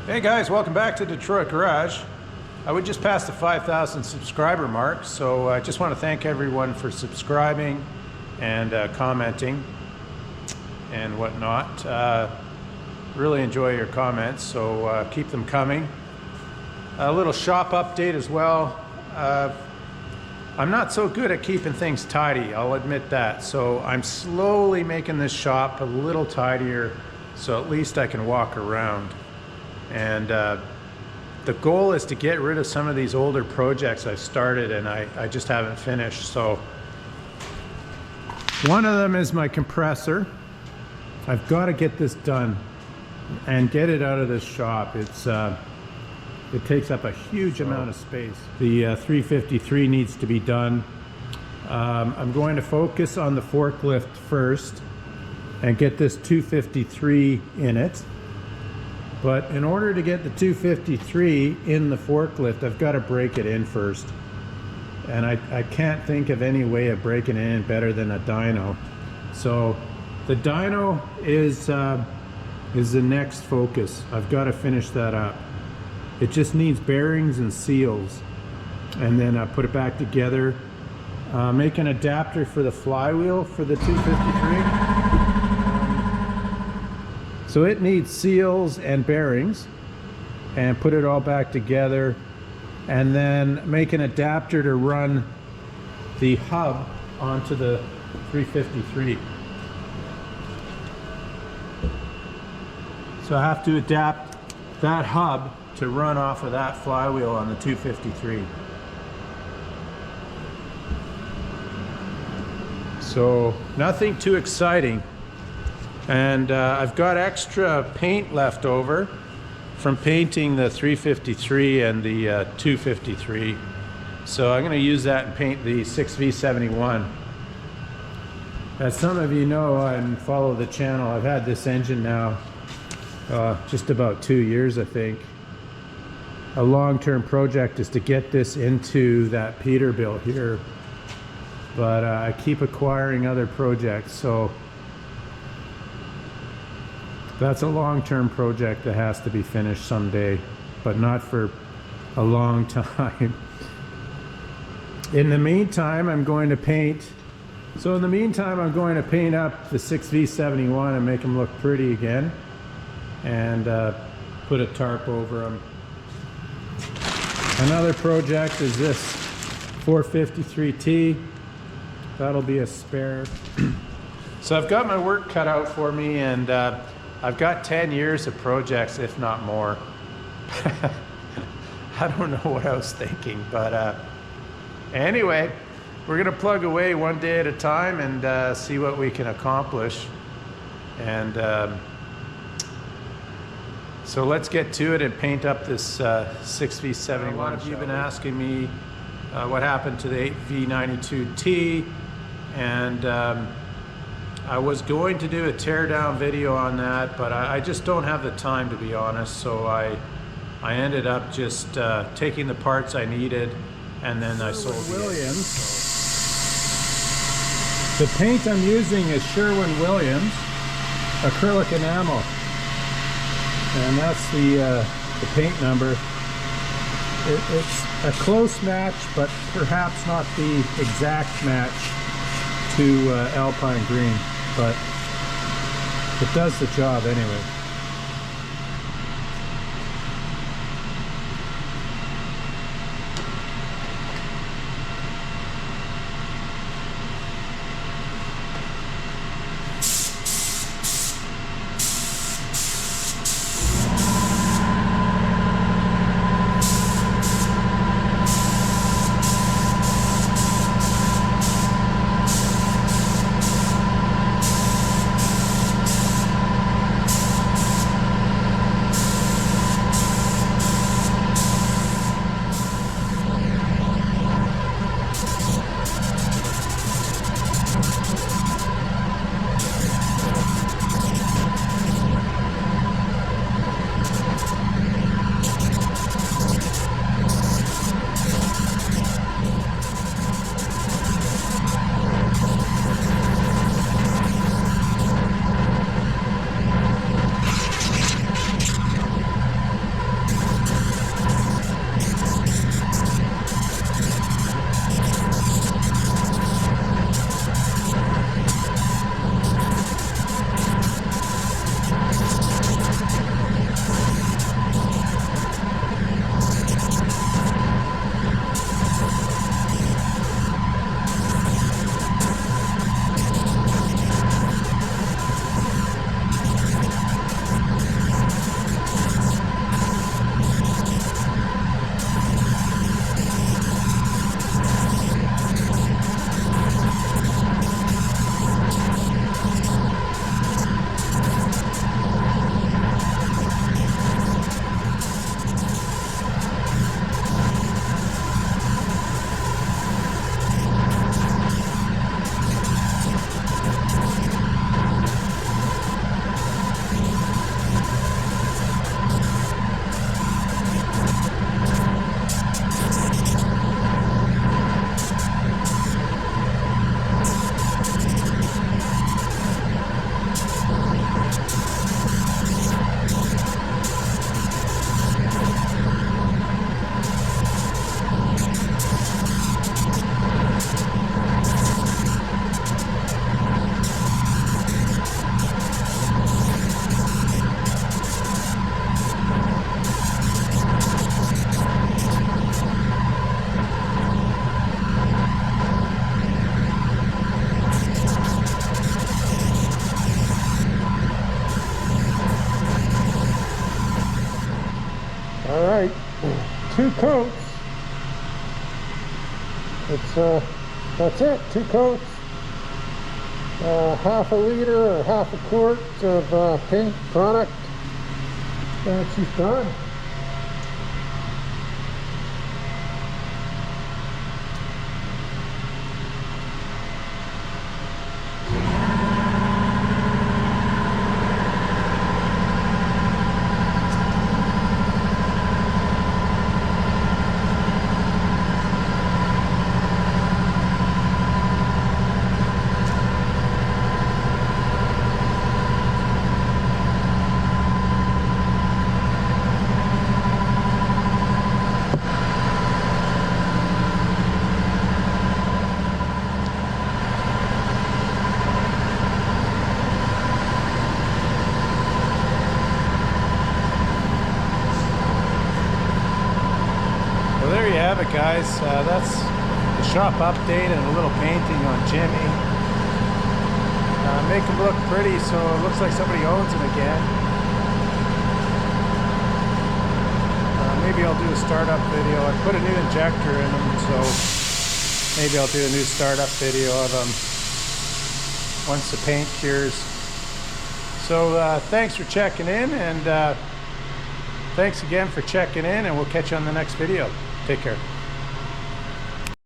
Hey guys, welcome back to Detroit Garage. We just passed the 5,000 subscriber mark, so I just want to thank everyone for subscribing and commenting and whatnot. Really enjoy your comments, so keep them coming. A little shop update as well. I'm not so good at keeping things tidy, I'll admit that. So I'm slowly making this shop a little tidier so at least I can walk around. And the goal is to get rid of some of these older projects I've started and I just haven't finished. So one of them is my compressor. I've got to get this done and get it out of this shop. It takes up a huge amount of space. The 353 needs to be done. I'm going to focus on the forklift first and get this 253 in it. But in order to get the 253 in the forklift, I've got to break it in first. And I can't think of any way of breaking it in better than a dyno. So the dyno is the next focus. I've got to finish that up. It just needs bearings and seals. And then put it back together. Make an adapter for the flywheel for the 253. So it needs seals and bearings, and put it all back together, and then make an adapter to run the hub onto the 353. So I have to adapt that hub to run off of that flywheel on the 253. So nothing too exciting. And I've got extra paint left over from painting the 353 and the 253. So I'm going to use that and paint the 6V71. As some of you know and follow the channel, I've had this engine now just about 2 years, I think. A long-term project is to get this into that Peterbilt here. But I keep acquiring other projects, so that's a long-term project that has to be finished someday, but not for a long time. In the meantime, I'm going to paint. So in the meantime, I'm going to paint up the 6V71 and make them look pretty again, and put a tarp over them. Another project is this 453T. That'll be a spare. So I've got my work cut out for me, and I've got 10 years of projects, if not more. I don't know what I was thinking, but anyway, we're gonna plug away one day at a time and see what we can accomplish. And so let's get to it and paint up this 6V71. A lot of you have been asking me what happened to the 8V92T, and I was going to do a teardown video on that, but I just don't have the time, to be honest. So I ended up just taking the parts I needed, and then I sold Williams. The paint I'm using is Sherwin-Williams acrylic enamel, and that's the paint number. It's a close match, but perhaps not the exact match to Alpine Green, but it does the job anyway. All right, 2 coats. That's it, 2 coats. Half a liter or half a quart of paint product. And she's done. There you have it, guys. That's the shop update and a little painting on Jimmy. Make him look pretty so it looks like somebody owns him again. Maybe I'll do a startup video. I put a new injector in him, so maybe I'll do a new startup video of him once the paint cures. So thanks for checking in, and thanks again for checking in, and we'll catch you on the next video. Take care.